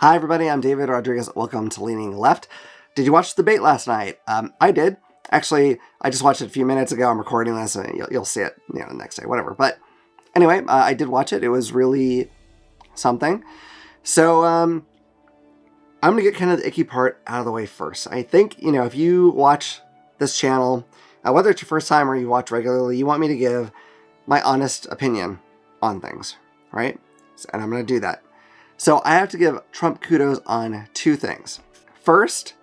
Hi everybody, I'm David Rodriguez. Welcome to Leaning Left. Did you watch the debate last night? I did. Actually, I just watched it a few minutes ago. I'm recording this, and you'll see it, the next day, whatever. But anyway, I did watch it. It was really something. So I'm gonna get kind of the icky part out of the way first. I think if you watch this channel, whether it's your first time or you watch regularly, you want me to give my honest opinion on things, right? And I'm gonna do that. So I have to give Trump kudos on two things. First,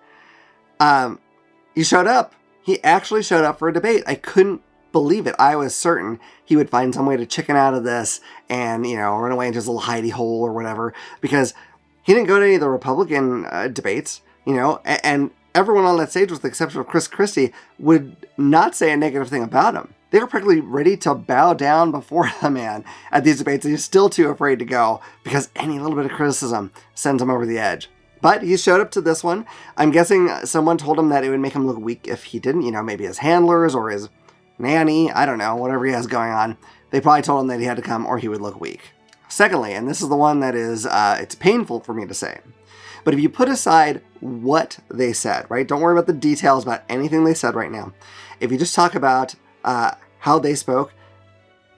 he showed up. He actually showed up for a debate. I couldn't believe it. I was certain he would find some way to chicken out of this and, run away into his little hidey hole or whatever, because he didn't go to any of the Republican debates, and everyone on that stage, with the exception of Chris Christie, would not say a negative thing about him. They were practically ready to bow down before the man at these debates. He's still too afraid to go because any little bit of criticism sends him over the edge. But he showed up to this one. I'm guessing someone told him that it would make him look weak if he didn't. Maybe his handlers or his nanny. I don't know, whatever he has going on. They probably told him that he had to come or he would look weak. Secondly, and this is the one that is, it's painful for me to say, but if you put aside what they said, right? Don't worry about the details about anything they said right now. If you just talk about how they spoke,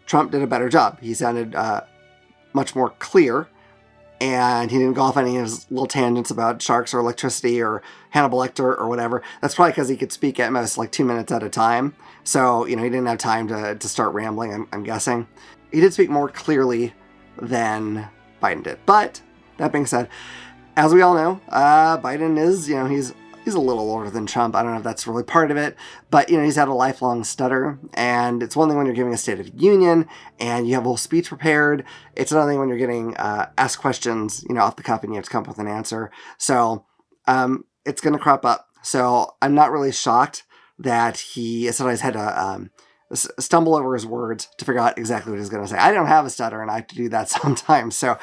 Trump did a better job. He sounded much more clear, and he didn't go off any of his little tangents about sharks or electricity or Hannibal Lecter or whatever. That's probably because he could speak at most like 2 minutes at a time. So, he didn't have time to start rambling, I'm guessing. He did speak more clearly than Biden did. But that being said, as we all know, Biden is, he's a little older than Trump. I don't know if that's really part of it, but, he's had a lifelong stutter, and it's one thing when you're giving a State of the Union and you have a whole speech prepared. It's another thing when you're getting asked questions, off the cuff and you have to come up with an answer. So it's going to crop up. So I'm not really shocked that he sometimes had to stumble over his words to figure out exactly what he's going to say. I don't have a stutter, and I have to do that sometimes, so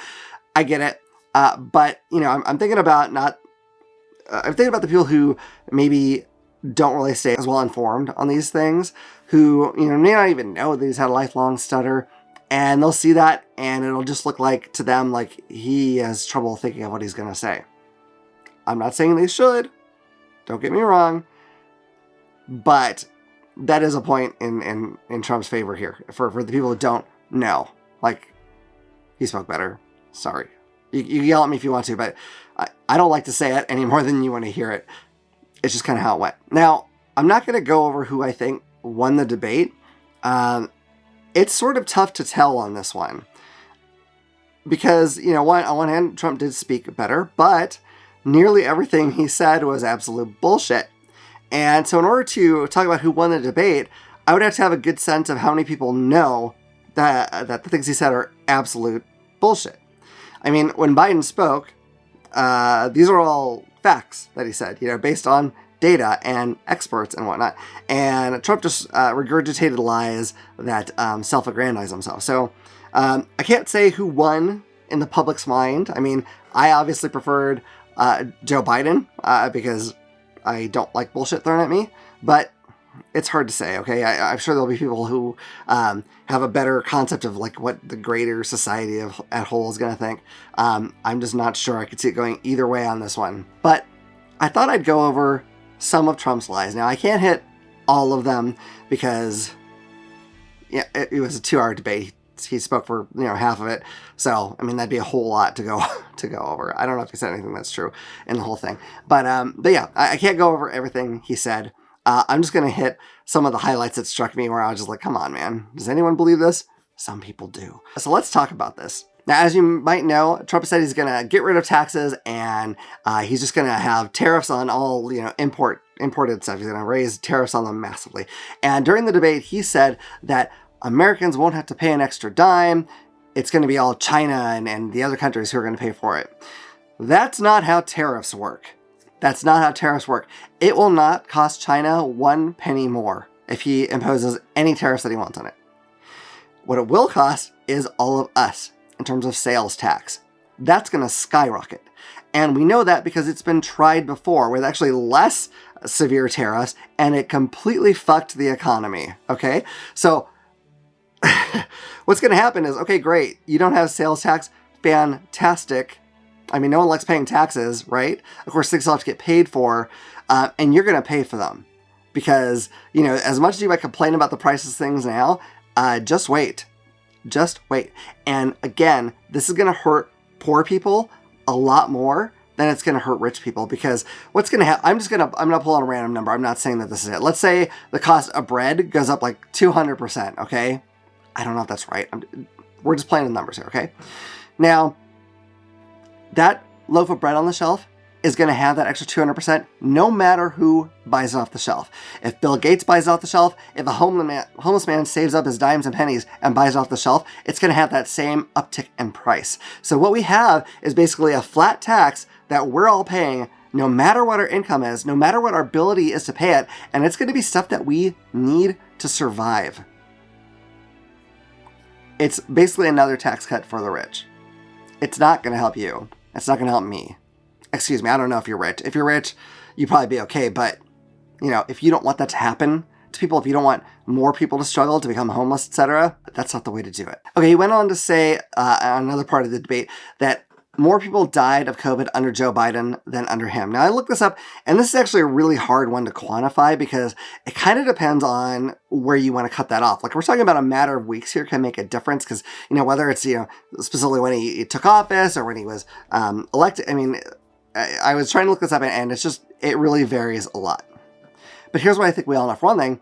I get it. But, I'm thinking about I'm thinking about the people who maybe don't really stay as well informed on these things, who, may not even know that he's had a lifelong stutter, and they'll see that, and it'll just look like, to them, like he has trouble thinking of what he's going to say. I'm not saying they should. Don't get me wrong. But that is a point in Trump's favor here. For the people who don't know. Like, he spoke better. Sorry. You yell at me if you want to, but I don't like to say it any more than you want to hear it. It's just kind of how it went. Now, I'm not going to go over who I think won the debate. It's sort of tough to tell on this one. Because, on one hand, Trump did speak better, but nearly everything he said was absolute bullshit. And so in order to talk about who won the debate, I would have to have a good sense of how many people know that the things he said are absolute bullshit. I mean, when Biden spoke, these are all facts that he said, based on data and experts and whatnot. And Trump just regurgitated lies that self-aggrandize himself. So I can't say who won in the public's mind. I mean, I obviously preferred Joe Biden because I don't like bullshit thrown at me. But it's hard to say, okay? I'm sure there'll be people who have a better concept of like what the greater society at whole is going to think. I'm just not sure. I could see it going either way on this one. But I thought I'd go over some of Trump's lies. Now, I can't hit all of them because it was a 2-hour debate. He spoke for half of it. So, I mean, that'd be a whole lot to go over. I don't know if he said anything that's true in the whole thing. But yeah, I can't go over everything he said. I'm just going to hit some of the highlights that struck me where I was just like, come on, man. Does anyone believe this? Some people do. So let's talk about this. Now, as you might know, Trump said he's going to get rid of taxes and he's just going to have tariffs on all, imported stuff. He's going to raise tariffs on them massively. And during the debate, he said that Americans won't have to pay an extra dime. It's going to be all China and the other countries who are going to pay for it. That's not how tariffs work. That's not how tariffs work. It will not cost China 1 penny more if he imposes any tariffs that he wants on it. What it will cost is all of us in terms of sales tax. That's going to skyrocket. And we know that because it's been tried before with actually less severe tariffs, and it completely fucked the economy. Okay? So what's going to happen is, okay, great. You don't have sales tax. Fantastic. I mean, no one likes paying taxes, right? Of course, things still have to get paid for, and you're going to pay for them. Because, you know, as much as you might complain about the prices of things now, just wait. Just wait. And again, this is going to hurt poor people a lot more than it's going to hurt rich people. Because what's going to happen, I'm going to pull out a random number. I'm not saying that this is it. Let's say the cost of bread goes up like 200%, okay? I don't know if that's right. We're just playing with numbers here, okay? Now, that loaf of bread on the shelf is going to have that extra 200% no matter who buys it off the shelf. If Bill Gates buys it off the shelf, if a homeless man saves up his dimes and pennies and buys it off the shelf, it's going to have that same uptick in price. So what we have is basically a flat tax that we're all paying no matter what our income is, no matter what our ability is to pay it, and it's going to be stuff that we need to survive. It's basically another tax cut for the rich. It's not going to help you. It's not going to help me. Excuse me, I don't know if you're rich. If you're rich, you'd probably be okay. But, you know, if you don't want that to happen to people, if you don't want more people to struggle, to become homeless, etc., that's not the way to do it. Okay, he went on to say, on another part of the debate, that more people died of COVID under Joe Biden than under him. Now, I looked this up, and this is actually a really hard one to quantify because it kind of depends on where you want to cut that off. Like, we're talking about a matter of weeks here can make a difference because, you know, whether it's, you know, specifically when he took office or when he was elected, I mean, I was trying to look this up, and it's just, it really varies a lot. But here's what I think we all know. For one thing,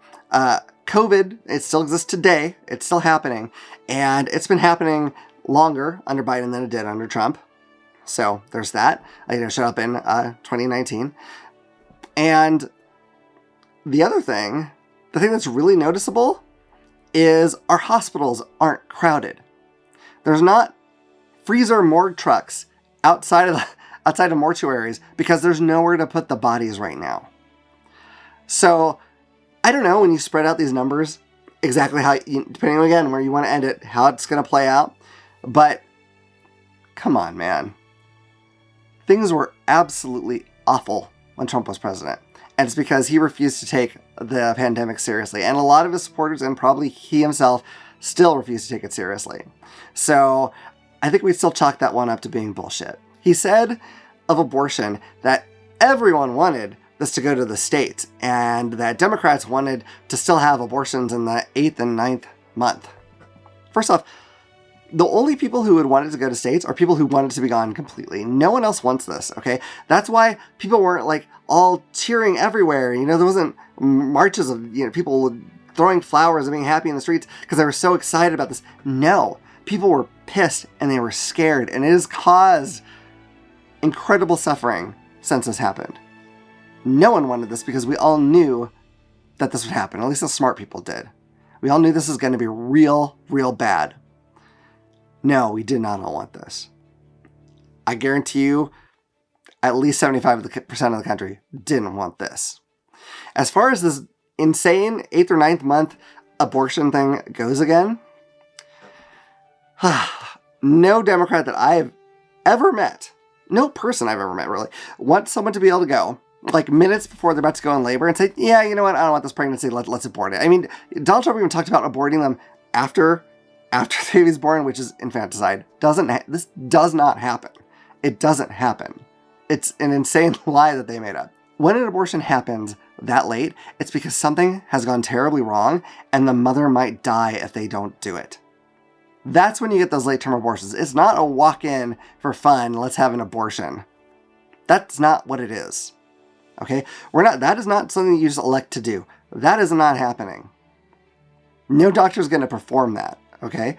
COVID, it still exists today. It's still happening. And it's been happening longer under Biden than it did under Trump. So there's that. It showed up in 2019. And the other thing, the thing that's really noticeable is our hospitals aren't crowded. There's not freezer morgue trucks outside of mortuaries because there's nowhere to put the bodies right now. So I don't know when you spread out these numbers exactly how, depending on again where you want to end it, how it's going to play out. But come on, man. Things were absolutely awful when Trump was president. And it's because he refused to take the pandemic seriously. And a lot of his supporters, and probably he himself, still refuse to take it seriously. So I think we still chalk that one up to being bullshit. He said of abortion that everyone wanted this to go to the states and that Democrats wanted to still have abortions in the 8th and 9th month. First off, the only people who would want it to go to states are people who want it to be gone completely. No one else wants this, okay? That's why people weren't like all cheering everywhere. You know, there wasn't marches of, you know, people throwing flowers and being happy in the streets because they were so excited about this. No, people were pissed and they were scared, and it has caused incredible suffering since this happened. No one wanted this because we all knew that this would happen. At least the smart people did. We all knew this was going to be real, real bad. No, we did not all want this. I guarantee you at least 75% of the country didn't want this. As far as this insane 8th or 9th month abortion thing goes again, no Democrat that I've ever met, no person I've ever met really, wants someone to be able to go like minutes before they're about to go in labor and say, yeah, you know what, I don't want this pregnancy, let's abort it. I mean, Donald Trump even talked about aborting them after the baby's born, which is infanticide. This does not happen. It doesn't happen. It's an insane lie that they made up. When an abortion happens that late, it's because something has gone terribly wrong and the mother might die if they don't do it. That's when you get those late-term abortions. It's not a walk-in for fun, let's have an abortion. That's not what it is. Okay? That is not something you just elect to do. That is not happening. No doctor is going to perform that. Okay?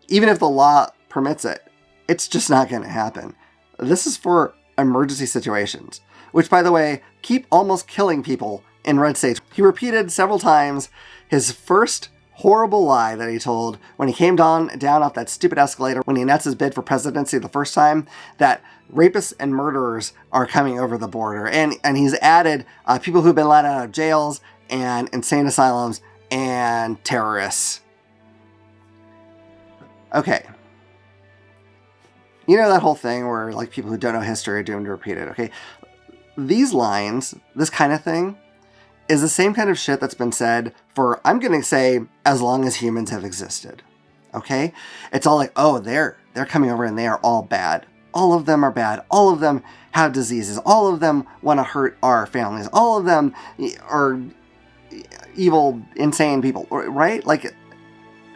Even if the law permits it, it's just not going to happen. This is for emergency situations, which, by the way, keep almost killing people in red states. He repeated several times his first horrible lie that he told when he came down off that stupid escalator when he announced his bid for presidency the first time, that rapists and murderers are coming over the border. And he's added people who've been let out of jails and insane asylums and terrorists. Okay. You know that whole thing where like people who don't know history are doomed to repeat it, okay? These lines, this kind of thing, is the same kind of shit that's been said for, I'm going to say, as long as humans have existed, okay? It's all like, oh, they're coming over and they are all bad. all of them are bad. All of them have diseases. All of them want to hurt our families. All of them are evil, insane people, right? Like,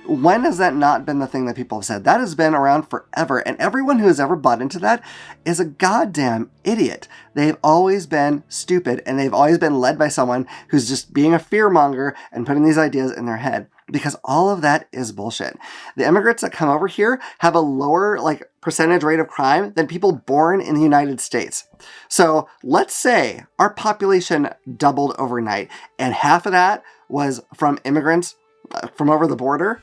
when has that not been the thing that people have said? That has been around forever. And everyone who has ever bought into that is a goddamn idiot. They've always been stupid, and they've always been led by someone who's just being a fearmonger and putting these ideas in their head. Because all of that is bullshit. The immigrants that come over here have a lower percentage rate of crime than people born in the United States. So let's say our population doubled overnight, and half of that was from immigrants from over the border.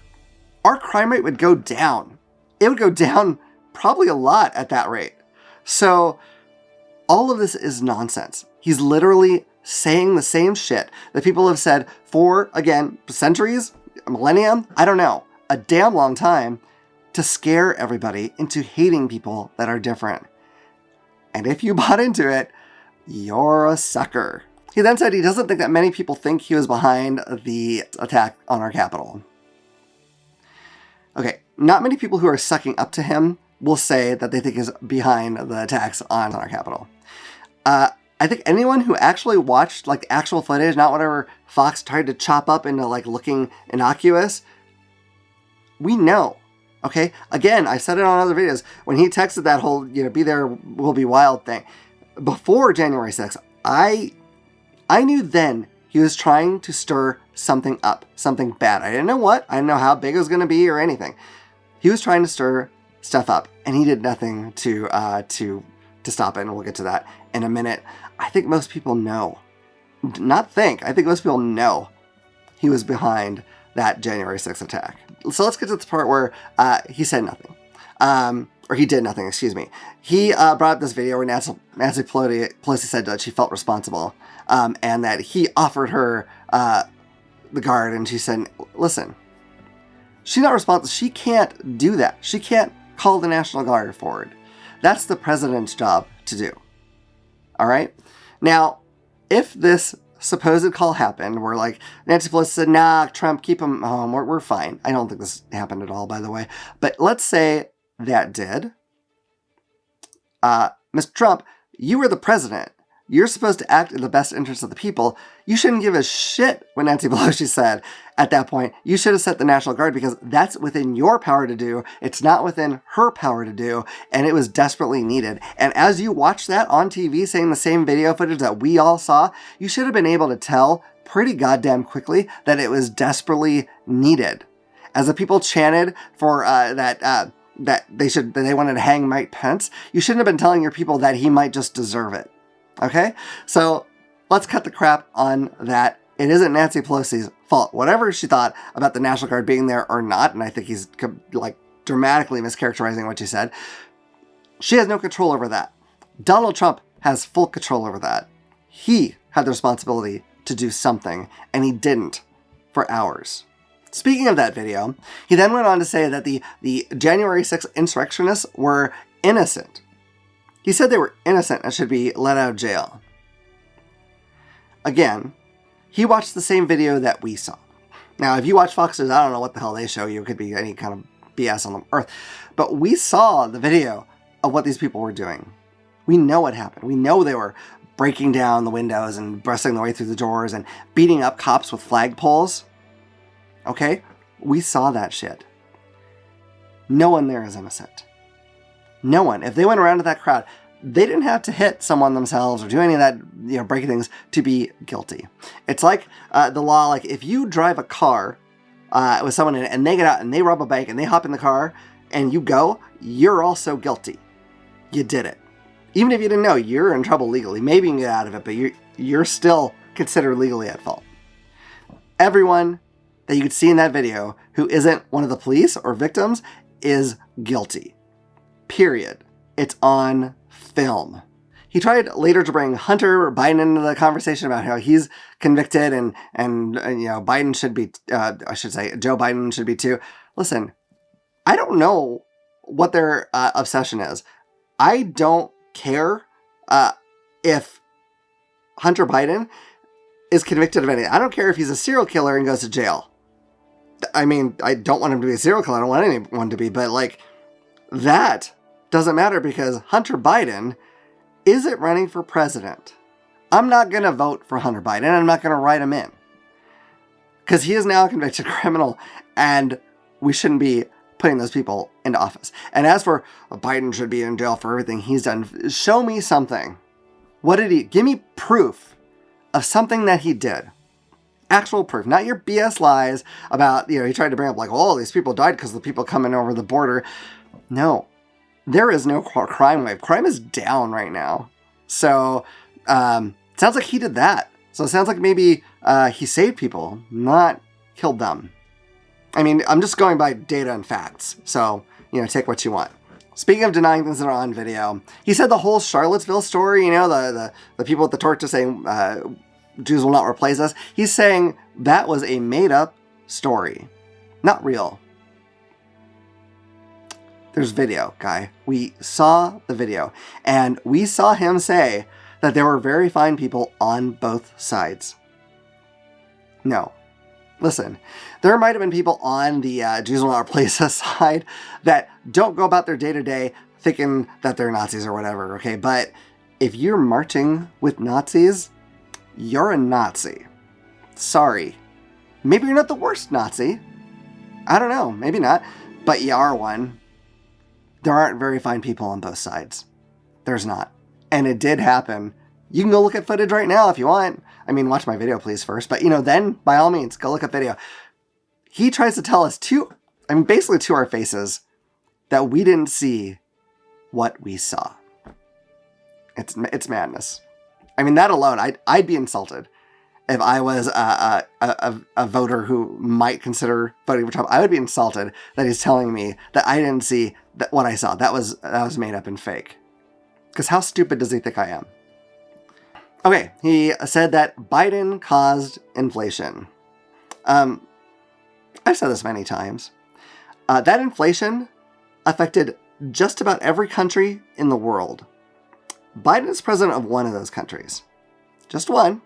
Our crime rate would go down. It would go down probably a lot at that rate. So all of this is nonsense. He's literally saying the same shit that people have said for, again, centuries, a millennium, I don't know, a damn long time, to scare everybody into hating people that are different. And if you bought into it, you're a sucker. He then said he doesn't think that many people think he was behind the attack on our Capitol. Okay, not many people who are sucking up to him will say that they think he's behind the attacks on our Capitol. I think anyone who actually watched actual footage, not whatever Fox tried to chop up into looking innocuous, we know. Okay, again, I said it on other videos when he texted that whole "be there, will be wild" thing before January 6th. I knew then he was trying to stir something up, something bad. I didn't know what. I didn't know how big it was going to be or anything. He was trying to stir stuff up, and he did nothing to stop it. And we'll get to that in a minute. I think most people know. Not think. I think most people know he was behind that January 6th attack. So let's get to the part where he said nothing. Or he did nothing, excuse me. He brought up this video where Nancy Pelosi said that she felt responsible, and that he offered her the guard, and she said, listen, she's not responsible. She can't do that. She can't call the National Guard forward. That's the president's job to do. All right? Now, if this supposed call happened where Nancy Pelosi said, nah, Trump, keep him home, we're fine. I don't think this happened at all, by the way. But let's say that did. Mr. Trump, you were the president. You're supposed to act in the best interest of the people. You shouldn't give a shit what Nancy Pelosi said at that point. You should have set the National Guard because that's within your power to do. It's not within her power to do, and it was desperately needed. And as you watch that on TV, saying the same video footage that we all saw, you should have been able to tell pretty goddamn quickly that it was desperately needed. As the people chanted for that they wanted to hang Mike Pence, you shouldn't have been telling your people that he might just deserve it. Okay? So let's cut the crap on that. It isn't Nancy Pelosi's fault. Whatever she thought about the National Guard being there or not, and I think he's dramatically mischaracterizing what she said, she has no control over that. Donald Trump has full control over that. He had the responsibility to do something, and he didn't for hours. Speaking of that video, he then went on to say that the January 6th insurrectionists were innocent. He said they were innocent and should be let out of jail. Again, he watched the same video that we saw. Now, if you watch Fox News, I don't know what the hell they show you. It could be any kind of BS on the earth. But we saw the video of what these people were doing. We know what happened. We know they were breaking down the windows and busting their way through the doors and beating up cops with flagpoles. Okay? We saw that shit. No one there is innocent. No one. If they went around to that crowd, they didn't have to hit someone themselves or do any of that, breaking things to be guilty. It's like the law, if you drive a car with someone in it and they get out and they rob a bank and they hop in the car and you go, you're also guilty. You did it. Even if you didn't know, you're in trouble legally. Maybe you can get out of it, but you're still considered legally at fault. Everyone that you could see in that video who isn't one of the police or victims is guilty. Period. It's on film. He tried later to bring Hunter Biden into the conversation about how he's convicted and Biden should be, Joe Biden should be too. Listen, I don't know what their obsession is. I don't care if Hunter Biden is convicted of anything. I don't care if he's a serial killer and goes to jail. I mean, I don't want him to be a serial killer. I don't want anyone to be, but that doesn't matter because Hunter Biden isn't running for president. I'm not going to vote for Hunter Biden. I'm not going to write him in. Because he is now a convicted criminal, and we shouldn't be putting those people into office. And as for Biden should be in jail for everything he's done, show me something. What did he... Give me proof of something that he did. Actual proof, not your BS lies about, he tried to bring up like, oh, these people died because of the people coming over the border. No, there is no crime wave. Crime is down right now. So, sounds like he did that. So it sounds like maybe he saved people, not killed them. I mean, I'm just going by data and facts. So, take what you want. Speaking of denying things that are on video, he said the whole Charlottesville story, the people with the torch saying Jews will not replace us. He's saying that was a made-up story, not real. There's video, guy. We saw the video, and we saw him say that there were very fine people on both sides. No. Listen, there might have been people on the Jews will not replace us side that don't go about their day-to-day thinking that they're Nazis or whatever, okay? But if you're marching with Nazis, you're a Nazi. Sorry. Maybe you're not the worst Nazi. I don't know. Maybe not. But you are one. There aren't very fine people on both sides. There's not. And it did happen. You can go look at footage right now if you want. I mean, watch my video, please, first. But, then, by all means, go look at video. He tries to tell us basically to our faces, that we didn't see what we saw. It's madness. I mean, that alone, I'd be insulted if I was a voter who might consider voting for Trump. I would be insulted that he's telling me that I didn't see what I saw. That was made up and fake. Because how stupid does he think I am? Okay, he said that Biden caused inflation. I've said this many times. That inflation affected just about every country in the world. Biden is president of one of those countries. Just one.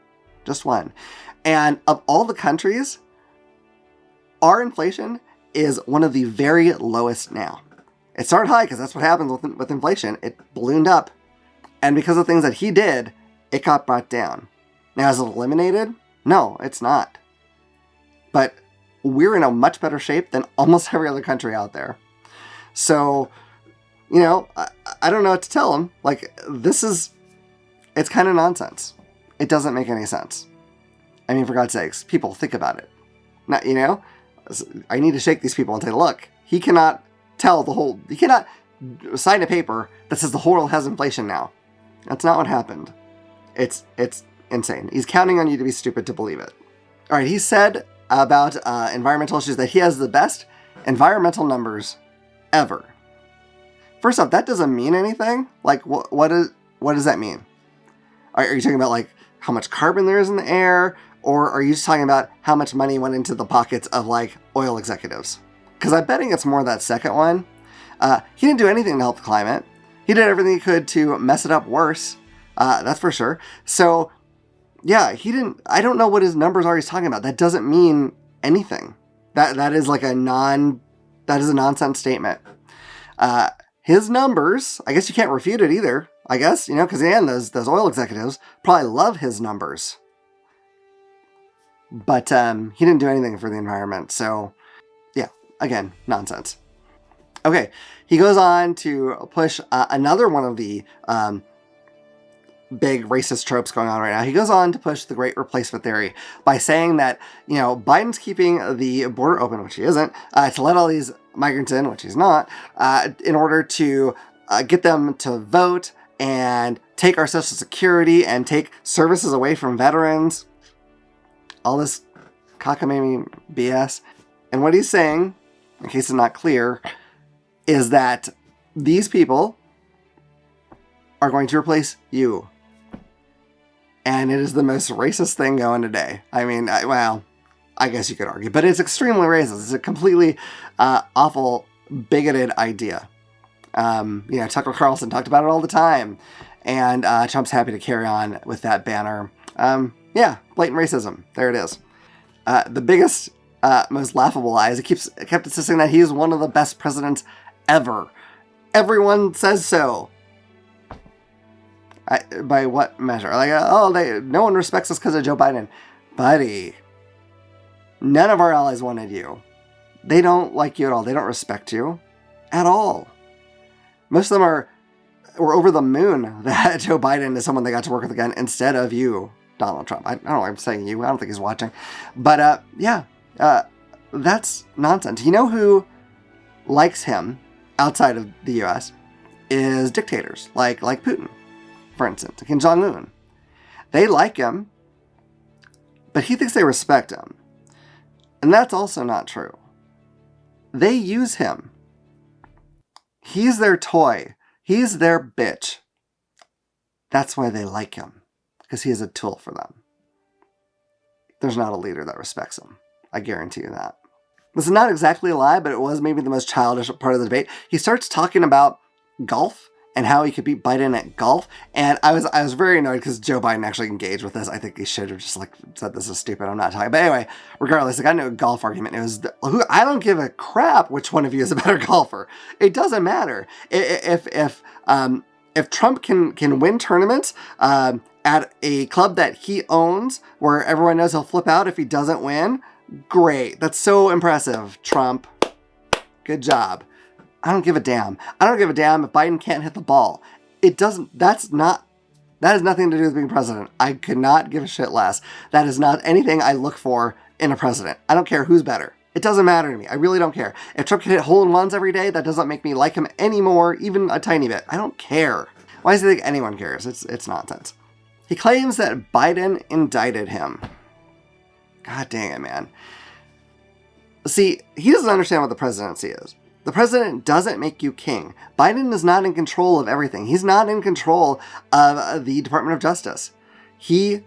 And of all the countries, our inflation is one of the very lowest now. It started high because that's what happens with inflation. It ballooned up. And because of things that he did, it got brought down. Now, is it eliminated? No, it's not. But we're in a much better shape than almost every other country out there. So, I don't know what to tell him. Like, it's kind of nonsense. It doesn't make any sense. I mean, for God's sakes, people, think about it. Not, I need to shake these people and say, look, he cannot sign a paper that says the whole world has inflation now. That's not what happened. It's insane. He's counting on you to be stupid to believe it. All right, he said about environmental issues that he has the best environmental numbers ever. First off, that doesn't mean anything. Like, what does that mean? Are you talking about, like, how much carbon there is in the air? Or are you just talking about how much money went into the pockets of, like, oil executives? Because I'm betting it's more that second one. He didn't do anything to help the climate. He did everything he could to mess it up worse. That's for sure. So, yeah, I don't know what his numbers are he's talking about. That doesn't mean anything. That is a nonsense statement. His numbers, I guess you can't refute it either. I guess, because in the end, those oil executives probably love his numbers. But he didn't do anything for the environment. So, yeah, again, nonsense. Okay, he goes on to push another one of the big racist tropes going on right now. He goes on to push the Great Replacement Theory by saying that, Biden's keeping the border open, which he isn't, to let all these migrants in, which he's not, in order to get them to vote and take our Social Security and take services away from veterans. All this cockamamie BS. And what he's saying, in case it's not clear, is that these people are going to replace you. And it is the most racist thing going today. I mean, I guess you could argue, but it's extremely racist. It's a completely awful, bigoted idea. Tucker Carlson talked about it all the time. And Trump's happy to carry on with that banner. Blatant racism. There it is. The biggest, most laughable lie is he kept insisting that he is one of the best presidents ever. Everyone says so. By what measure? Like, no one respects us because of Joe Biden. Buddy, none of our allies wanted you. They don't like you at all. They don't respect you at all. Most of them were over the moon that Joe Biden is someone they got to work with again instead of you, Donald Trump. I don't know why I'm saying you. I don't think he's watching. But that's nonsense. You know who likes him outside of the U.S. is dictators like Putin, for instance, Kim Jong-un. They like him, but he thinks they respect him. And that's also not true. They use him. He's their toy. He's their bitch. That's why they like him, because he is a tool for them. There's not a leader that respects him. I guarantee you that. This is not exactly a lie, but it was maybe the most childish part of the debate. He starts talking about golf and how he could beat Biden at golf. And I was very annoyed because Joe Biden actually engaged with this. I think he should have just said this is stupid. I'm not talking. But anyway, regardless, I got into a golf argument. It was I don't give a crap which one of you is a better golfer. It doesn't matter. If Trump can win tournaments at a club that he owns, where everyone knows he'll flip out if he doesn't win, great. That's so impressive, Trump. Good job. I don't give a damn. I don't give a damn if Biden can't hit the ball. That has nothing to do with being president. I could not give a shit less. That is not anything I look for in a president. I don't care who's better. It doesn't matter to me. I really don't care. If Trump can hit hole-in-ones every day, that doesn't make me like him anymore, even a tiny bit. I don't care. Why does he think anyone cares? It's nonsense. He claims that Biden indicted him. God dang it, man. See, he doesn't understand what the presidency is. The president doesn't make you king. Biden is not in control of everything. He's not in control of the Department of Justice. He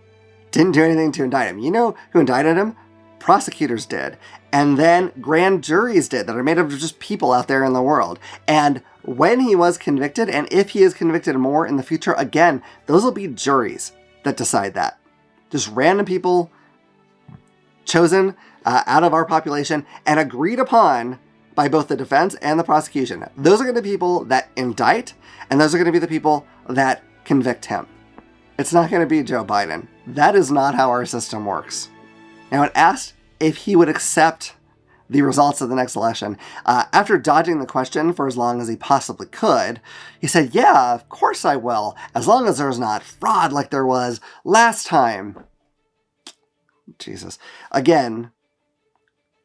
didn't do anything to indict him. You know who indicted him? Prosecutors did. And then grand juries did that are made up of just people out there in the world. And when he was convicted, and if he is convicted more in the future, again, those will be juries that decide that. Just random people chosen out of our population and agreed upon by both the defense and the prosecution. Those are going to be people that indict, and those are going to be the people that convict him. It's not going to be Joe Biden. That is not how our system works. Now, when asked if he would accept the results of the next election, after dodging the question for as long as he possibly could, he said, yeah, of course I will, as long as there's not fraud like there was last time. Jesus. Again,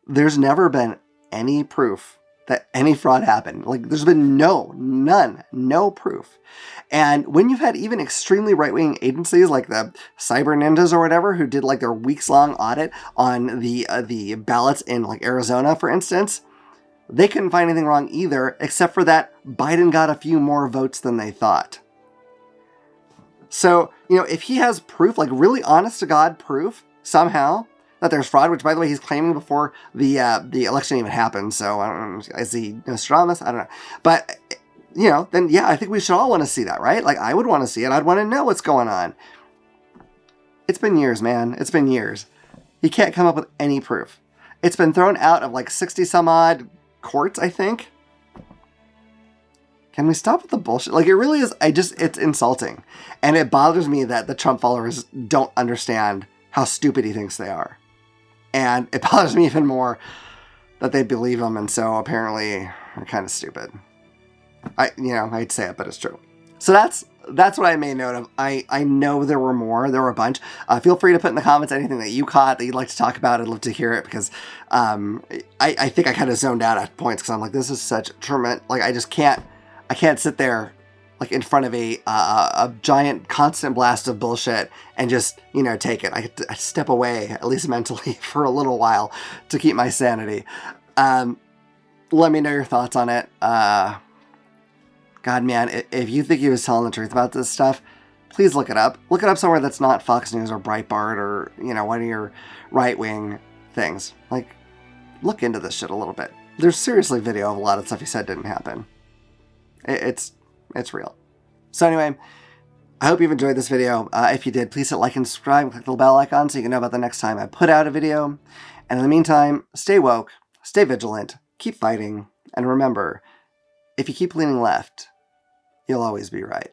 there's never been any proof that any fraud happened. Like, there's been no proof. And when you've had even extremely right-wing agencies like the Cyber Ninjas or whatever, who did like their weeks-long audit on the ballots in like Arizona, for instance, they couldn't find anything wrong either, except for that Biden got a few more votes than they thought. So, if he has proof, like really honest to God proof, somehow, that there's fraud, which, by the way, he's claiming before the election even happened. So, I don't know, is he Nostradamus? I don't know. But, then, yeah, I think we should all want to see that, right? Like, I would want to see it. I'd want to know what's going on. It's been years, man. It's been years. He can't come up with any proof. It's been thrown out of, like, 60-some-odd courts, I think. Can we stop with the bullshit? Like, it really is, it's insulting. And it bothers me that the Trump followers don't understand how stupid he thinks they are. And it bothers me even more that they believe him, and so apparently are kind of stupid. I hate to say it, but it's true. So that's what I made note of. I know there were more. There were a bunch. Feel free to put in the comments anything that you caught that you'd like to talk about. I'd love to hear it, because I think I kind of zoned out at points, because I'm like, this is such tremendous. Like, I can't sit there like in front of a giant constant blast of bullshit and just, take it. I have to step away, at least mentally, for a little while to keep my sanity. Let me know your thoughts on it. God, man, if you think he was telling the truth about this stuff, please look it up. Look it up somewhere that's not Fox News or Breitbart or, one of your right-wing things. Like, look into this shit a little bit. There's seriously video of a lot of stuff he said didn't happen. It's real. So anyway, I hope you've enjoyed this video. If you did, please hit like and subscribe, click the little bell icon so you can know about the next time I put out a video. And in the meantime, stay woke, stay vigilant, keep fighting, and remember, if you keep leaning left, you'll always be right.